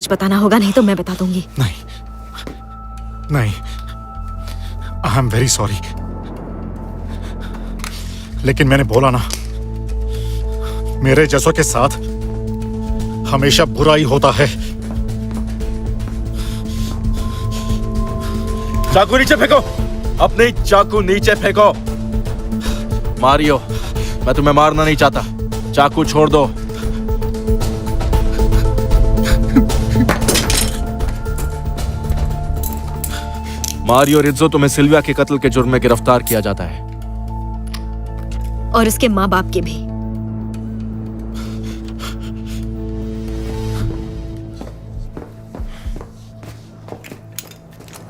सच बताना होगा, नहीं तो मैं बता दूंगी। नहीं नहीं, आई एम वेरी सॉरी, लेकिन मैंने बोला ना, मेरे जैसों के साथ हमेशा बुरा ही होता है। चाकू नीचे फेंको, अपने चाकू नीचे फेंको। मारियो, मैं तुम्हें मारना नहीं चाहता, चाकू छोड़ दो। मारियो रिज्जो, तुम्हें सिल्विया के कत्ल के जुर्म में गिरफ्तार किया जाता है। और उसके माँ बाप के भी।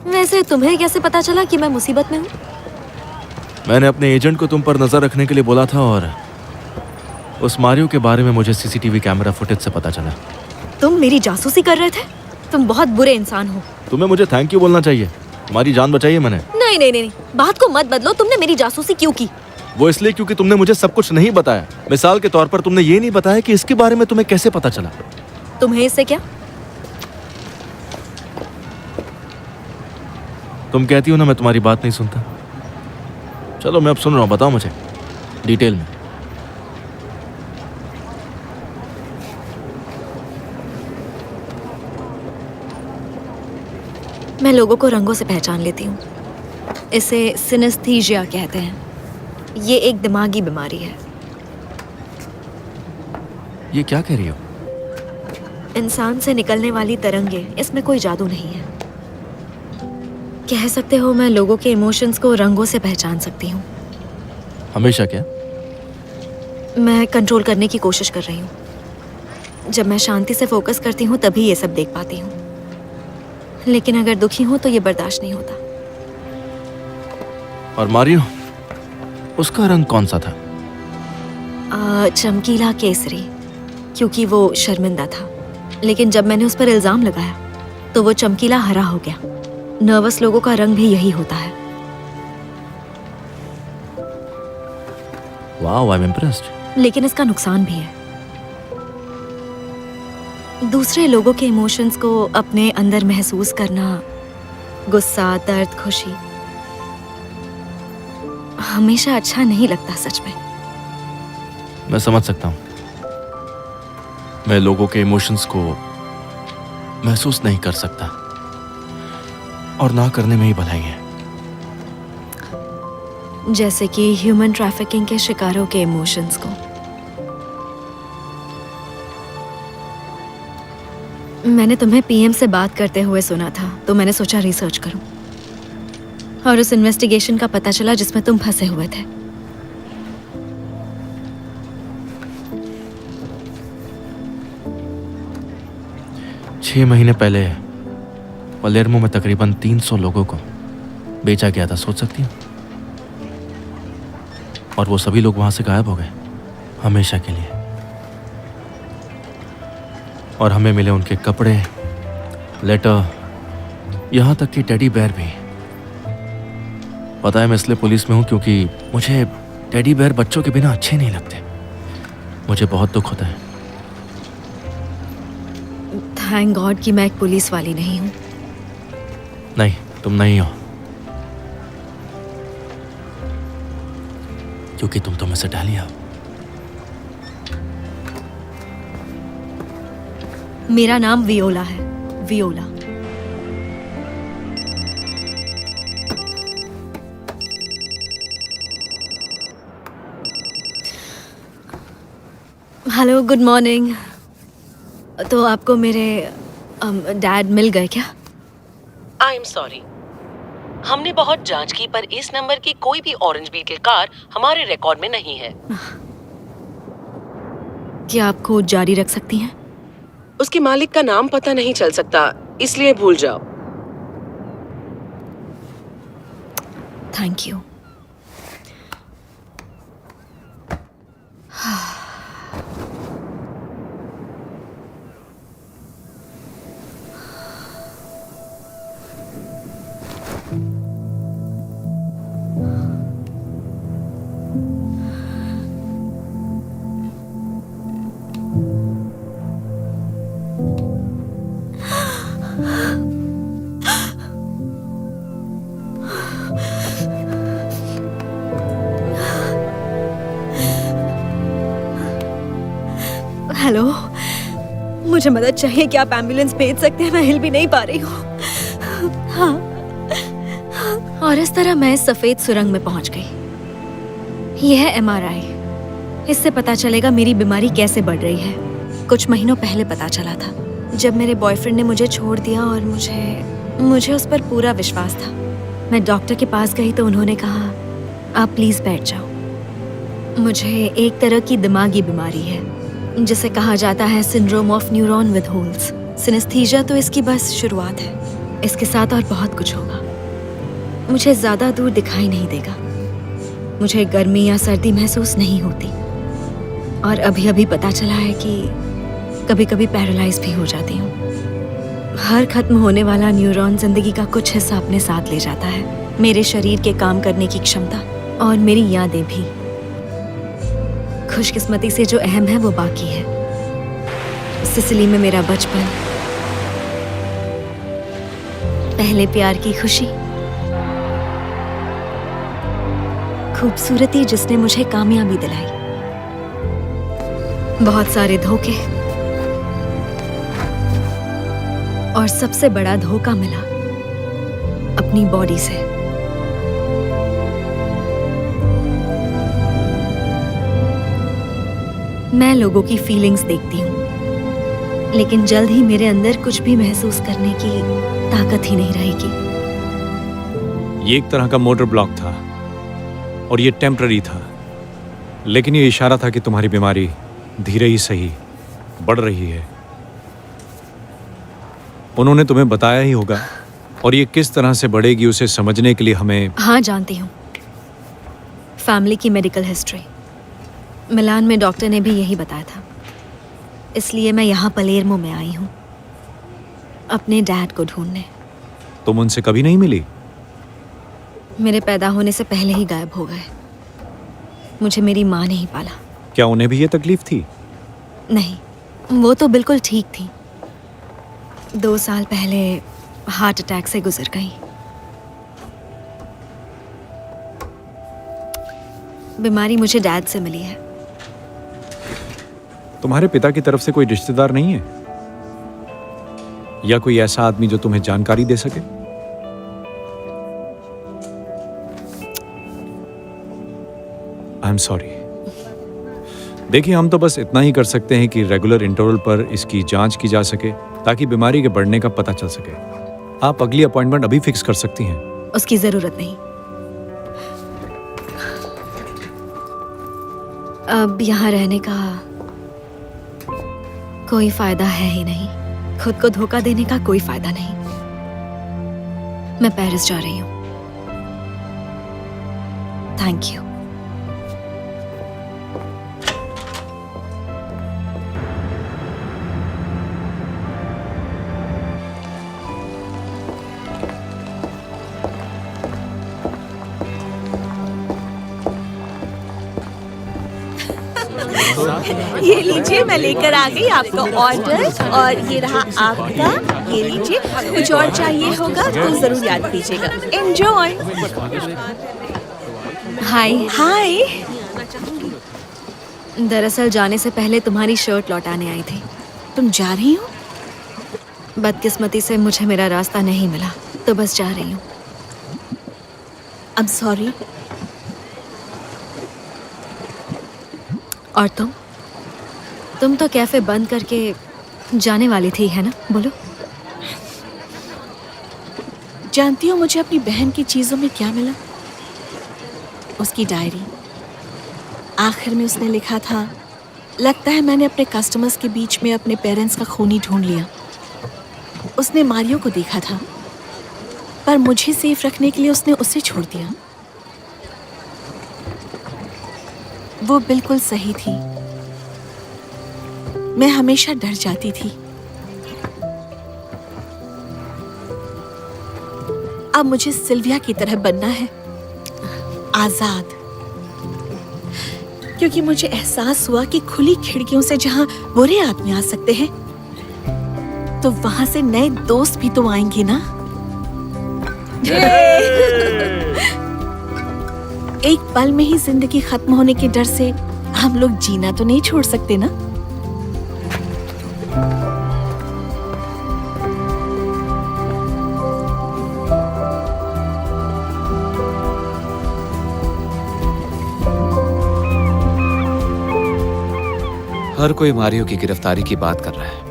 वैसे तुम्हें कैसे पता चला कि मैं मुसीबत में हूँ? मैंने अपने एजेंट को तुम पर नजर रखने के लिए बोला था, और उस मारियो के बारे में मुझे सीसीटीवी कैमरा फुटेज से पता चला। तुम मेरी जासूसी कर रहे थे? तुम बहुत बुरे इंसान हो। तुम्हें मुझे थैंक यू बोलना चाहिए, तुम्हारी जान बचाई है मैंने। नहीं नहीं नहीं, बात को मत बदलो। तुमने मेरी जासूसी क्यों की? वो इसलिए क्योंकि तुमने मुझे सब कुछ नहीं बताया। मिसाल के तौर पर तुमने ये नहीं बताया कि इसके बारे में तुम्हें कैसे पता चला। तुम्हें इससे क्या? तुम कहती हो ना मैं तुम्हारी बात नहीं सुनता। चलो मैं अब सुन रहा हूँ, बताओ मुझे डिटेल में। मैं लोगों को रंगों से पहचान लेती हूँ। इसे सिनेस्थीजिया कहते हैं। ये एक दिमागी बीमारी है। ये क्या कह रही हो? इंसान से निकलने वाली तरंगे, इसमें कोई जादू नहीं है। कह सकते हो मैं लोगों के इमोशंस को रंगों से पहचान सकती हूँ। हमेशा क्या? मैं कंट्रोल करने की कोशिश कर रही हूँ। जब मैं शांति से फोकस करती हूँ तभी ये सब देख पाती हूँ, लेकिन अगर दुखी हूँ तो ये बर्दाश्त नहीं होता। और मारियो, उसका रंग कौन सा था? चमकीला केसरी, क्योंकि वो शर्मिंदा था। लेकिन जब मैंने उस पर इल्जाम लगाया तो वो चमकीला हरा हो गया। नर्वस लोगों का रंग भी यही होता है। Wow, I am impressed. लेकिन इसका नुकसान भी है। दूसरे लोगों के इमोशंस को अपने अंदर महसूस करना, गुस्सा, दर्द, खुशी, हमेशा अच्छा नहीं लगता सच में। मैं समझ सकता हूँ। मैं लोगों के इमोशंस को महसूस नहीं कर सकता, और ना करने में ही भलाई है। जैसे कि ह्यूमन ट्रैफिकिंग के शिकारों के इमोशंस को। मैंने तुम्हें पीएम से बात करते हुए सुना था, तो मैंने सोचा रिसर्च करूं। और उस इन्वेस्टिगेशन का पता चला जिसमें तुम फंसे हुए थे। छह महीने पहले पलेर्मो में तकरीबन 300 लोगों को बेचा गया था, सोच सकती हूँ। और वो सभी लोग वहां से गायब हो गए हमेशा के लिए। और हमें मिले उनके कपड़े, लेटर, यहां तक कि टेडी बेयर भी। पता है मैं इसलिए पुलिस में हूं क्योंकि मुझे टेडी बेयर बच्चों के बिना अच्छे नहीं लगते। मुझे बहुत दुख होता है। थैंक गॉड कि मैं एक पुलिस वाली नहीं हूँ। नहीं, तुम नहीं हो, क्योंकि तुम तो में से डालिया हो। मेरा नाम वियोला है, वियोला। Hello, good morning. तो आपको मेरे डैड मिल गए क्या? आई एम सॉरी, हमने बहुत जांच की पर इस नंबर की कोई भी ऑरेंज बीटल कार हमारे रिकॉर्ड में नहीं है। क्या आप खोज जारी रख सकती हैं? उसके मालिक का नाम पता नहीं चल सकता, इसलिए भूल जाओ। Thank you. हेलो, मुझे मदद चाहिए। क्या आप एम्बुलेंस भेज सकते हैं? मैं हिल भी नहीं पा रही हूँ। हाँ। और इस तरह मैं इस सफेद सुरंग में पहुंच गई। यह है MRI। इससे पता चलेगा मेरी बीमारी कैसे बढ़ रही है। कुछ महीनों पहले पता चला था, जब मेरे बॉयफ्रेंड ने मुझे छोड़ दिया और मुझे उस पर पूरा विश्वास था। मैं डॉक्टर के पास गई तो उन्होंने कहा, आप प्लीज बैठ जाओ। मुझे एक तरह की दिमागी बीमारी है जिसे कहा जाता है syndrome of neuron with holes. Synesthesia तो इसकी बस शुरुआत है। इसके साथ और बहुत कुछ होगा। मुझे ज्यादा दूर दिखाई नहीं देगा। मुझे गर्मी या सर्दी महसूस नहीं होती। और अभी अभी पता चला है कि कभी कभी पैरालाइज भी हो जाती हूँ। हर खत्म होने वाला न्यूरॉन जिंदगी का कुछ हिस्सा अपने साथ ले जाता है। मेरे शरीर के काम करने की क्षमता और मेरी यादें भी। खुशकिस्मती से जो अहम है वो बाकी है। सिसिली में मेरा बचपन, पहले प्यार की खुशी, खूबसूरती जिसने मुझे कामयाबी दिलाई, बहुत सारे धोखे, और सबसे बड़ा धोखा मिला अपनी बॉडी से। मैं लोगों की फीलिंग्स देखती हूँ, लेकिन जल्द ही मेरे अंदर कुछ भी महसूस करने की ताकत ही नहीं रहेगी। ये एक तरह का मोटर ब्लॉक था और ये टेम्पररी था, लेकिन ये इशारा था कि तुम्हारी बीमारी धीरे ही सही बढ़ रही है। उन्होंने तुम्हें बताया ही होगा, और ये किस तरह से बढ़ेगी उसे समझने के लिए हमें। हाँ, जानती हूँ। फैमिली की मेडिकल हिस्ट्री, मिलान में डॉक्टर ने भी यही बताया था। इसलिए मैं यहाँ पलेर्मो में आई हूँ अपने डैड को ढूंढने। तुम उनसे कभी नहीं मिली? मेरे पैदा होने से पहले ही गायब हो गए। मुझे मेरी माँ ने ही पाला। क्या उन्हें भी ये तकलीफ थी? नहीं, वो तो बिल्कुल ठीक थी। 2 साल पहले हार्ट अटैक से गुजर गई। बीमारी मुझे डैड से मिली है। तुम्हारे पिता की तरफ से कोई रिश्तेदार नहीं है, या कोई ऐसा आदमी जो तुम्हें जानकारी दे सके? I am sorry. देखिए, हम तो बस इतना ही कर सकते हैं कि रेगुलर इंटरवल पर इसकी जांच की जा सके, ताकि बीमारी के बढ़ने का पता चल सके। आप अगली अपॉइंटमेंट अभी फिक्स कर सकती हैं। उसकी जरूरत नहीं। अब यहाँ रहने का कोई फायदा है ही नहीं। खुद को धोखा देने का कोई फायदा नहीं। मैं पेरिस जा रही हूँ। Thank you. ये लीजिए, मैं लेकर आ गई आपका ऑर्डर, और ये रहा आपका। ये लीजिए, कुछ और चाहिए होगा तो जरूर याद कीजिएगा। एंजॉय। हाय। हाय। दरअसल जाने से पहले तुम्हारी शर्ट लौटाने आई थी। तुम जा रही हो? बदकिस्मती से मुझे मेरा रास्ता नहीं मिला, तो बस जा रही हूँ। I am sorry. और तुम तो कैफे बंद करके जाने वाली थी, है ना? बोलो। जानती हो मुझे अपनी बहन की चीजों में क्या मिला? उसकी डायरी। आखिर में उसने लिखा था, लगता है मैंने अपने कस्टमर्स के बीच में अपने पेरेंट्स का खूनी ढूंढ लिया। उसने मारियो को देखा था, पर मुझे सेफ रखने के लिए उसने उसे छोड़ दिया। वो बिल्कुल सही थी। मैं हमेशा डर जाती थी। अब मुझे सिल्विया की तरह बनना है, आजाद। क्योंकि मुझे एहसास हुआ कि खुली खिड़कियों से जहां बुरे आदमी आ सकते हैं, तो वहां से नए दोस्त भी तो आएंगे ना। एक पल में ही जिंदगी खत्म होने के डर से हम लोग जीना तो नहीं छोड़ सकते ना। हर कोई मारियो की गिरफ्तारी की बात कर रहा है।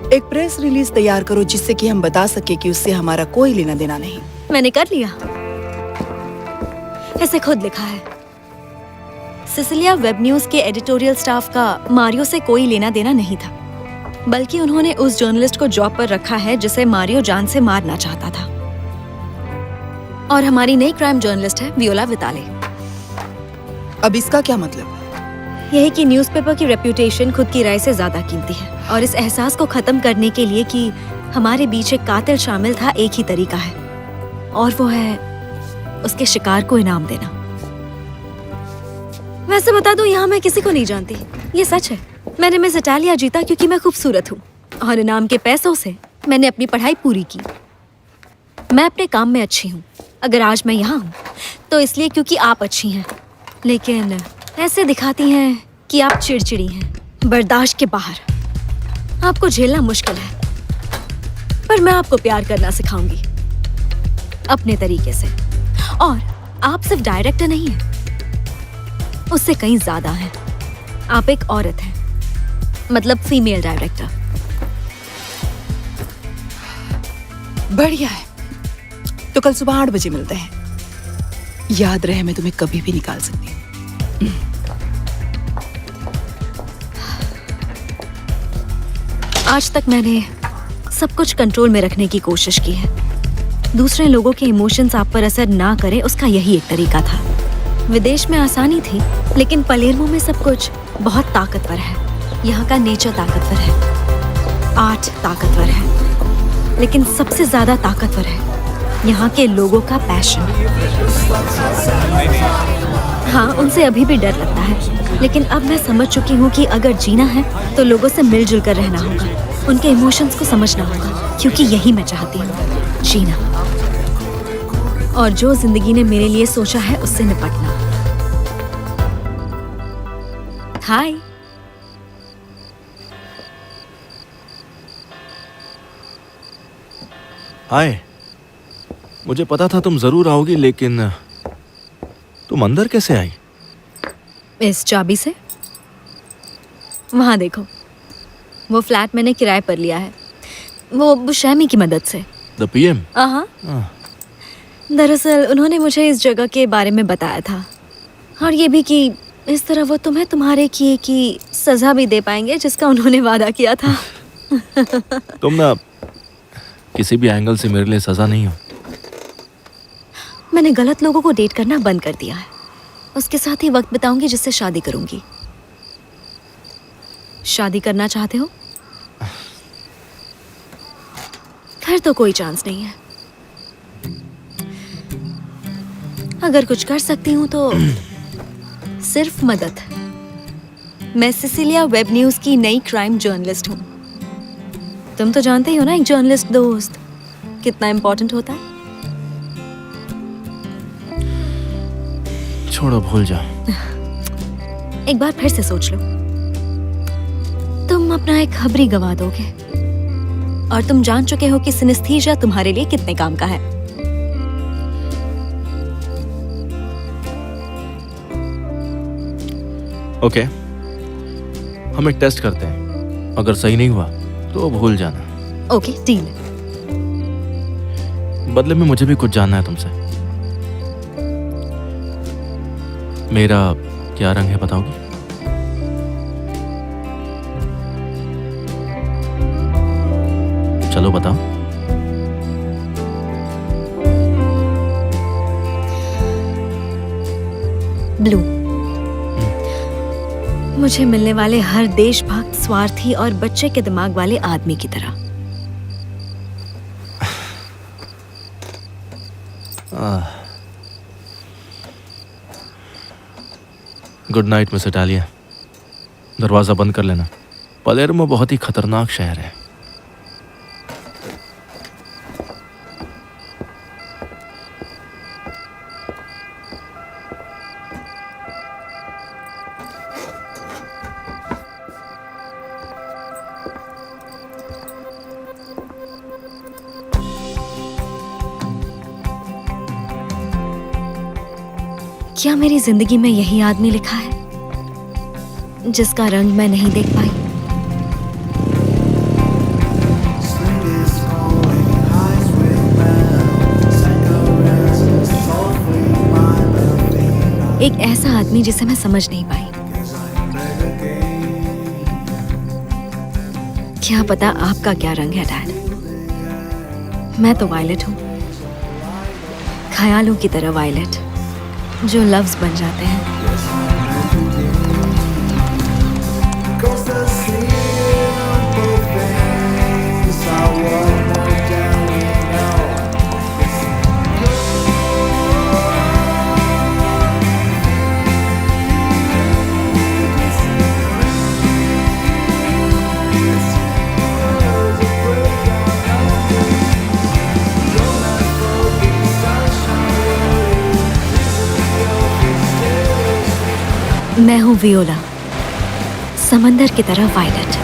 एक प्रेस रिलीज तैयार करो जिससे कि हम बता सके कि उससे हमारा कोई लेना देना नहीं। मैंने कर लिया, ऐसे खुद लिखा है। सिसिलिया वेब न्यूज के एडिटोरियल स्टाफ का मारियो से कोई लेना देना नहीं था, बल्कि उन्होंने उस जर्नलिस्ट को जॉब पर रखा है जिसे मारियो जान से मारना चाहता था। और हमारी नई क्राइम जर्नलिस्ट है वियोला विताले। अब इसका क्या मतलब? यही कि न्यूज़पेपर की रेप्यूटेशन खुद की राय से ज्यादा कीमती है, और इस एहसास को खत्म करने के लिए कि हमारे बीच एक कातिल शामिल था, एक ही तरीका है, और वो है उसके शिकार को इनाम देना। वैसे बता दूं, यहाँ मैं किसी को नहीं जानती, ये सच है। मैंने मिस इटालिया जीता क्योंकि मैं खूबसूरत हूँ, और इनाम के पैसों से मैंने अपनी पढ़ाई पूरी की। मैं अपने काम में अच्छी हूँ। अगर आज मैं यहाँ हूँ तो इसलिए क्योंकि आप अच्छी हैं, लेकिन ऐसे दिखाती हैं कि आप चिड़चिड़ी हैं, बर्दाश्त के बाहर। आपको झेलना मुश्किल है, पर मैं आपको प्यार करना सिखाऊंगी अपने तरीके से। और आप सिर्फ डायरेक्टर नहीं हैं, उससे कहीं ज्यादा हैं। आप एक औरत हैं, मतलब फीमेल डायरेक्टर। बढ़िया है, तो कल सुबह 8 बजे मिलते हैं। याद रहे, मैं तुम्हें कभी भी निकाल सकती हूँ। आज तक मैंने सब कुछ कंट्रोल में रखने की कोशिश की है। दूसरे लोगों के इमोशंस आप पर असर ना करें, उसका यही एक तरीका था। विदेश में आसानी थी, लेकिन पलेर्मो में सब कुछ बहुत ताकतवर है। यहाँ का नेचर ताकतवर है, आर्ट ताकतवर है, लेकिन सबसे ज्यादा ताकतवर है यहाँ के लोगों का पैशन। हाँ, उनसे अभी भी डर लगता है, लेकिन अब मैं समझ चुकी हूँ कि अगर जीना है तो लोगों से मिलजुल कर रहना होगा, उनके इमोशंस को समझना होगा, क्योंकि यही मैं चाहती हूँ, जीना। और जो जिंदगी ने मेरे लिए सोचा है उससे निपटना। हाय। हाय, मुझे पता था तुम जरूर आओगी, लेकिन तुम अंदर कैसे आई? इस चाबी से। वहां देखो, वो फ्लैट मैंने किराए पर लिया है, वो शैमी की मदद से। The PM? हाँ। दरअसल उन्होंने मुझे इस जगह के बारे में बताया था, और ये भी कि इस तरह वो तुम्हें तुम्हारे किए की सजा भी दे पाएंगे जिसका उन्होंने वादा किया था। तुम ना किसी भी एंगल से मेरे लिए सजा नहीं हो। मैंने गलत लोगों को डेट करना बंद कर दिया है। उसके साथ ही वक्त बिताऊंगी जिससे शादी करूंगी। शादी करना चाहते हो? खैर, तो कोई चांस नहीं है। अगर कुछ कर सकती हूँ तो सिर्फ मदद। मैं सिसिलिया वेब न्यूज की नई क्राइम जर्नलिस्ट हूँ। तुम तो जानते ही हो ना, एक जर्नलिस्ट दोस्त कितना इम्पोर्टेंट होता है। छोड़ो, भूल जाओ। एक बार फिर से सोच लो, तुम अपना एक खबरी गवा दोगे, और तुम जान चुके हो कि सिनेस्थीसिया तुम्हारे लिए कितने काम का है। ओके, हम एक टेस्ट करते हैं। अगर सही नहीं हुआ तो भूल जाना। Okay, deal. बदले में मुझे भी कुछ जानना है तुमसे। मेरा क्या रंग है बताओगी? चलो बताओ। ब्लू। मुझे मिलने वाले हर देशभक्त, स्वार्थी और बच्चे के दिमाग वाले आदमी की तरह। Good night miss Italia. दरवाजा बंद कर लेना। पलेर्मो बहुत ही खतरनाक शहर है। क्या मेरी जिंदगी में यही आदमी लिखा है जिसका रंग मैं नहीं देख पाई? एक ऐसा आदमी जिसे मैं समझ नहीं पाई। क्या पता आपका क्या रंग है डैड? मैं तो वायलेट हूं, ख्यालों की तरह वायलेट, जो लफ्ज बन जाते हैं। मैं हूं वियोला, समंदर की तरह वायलेट।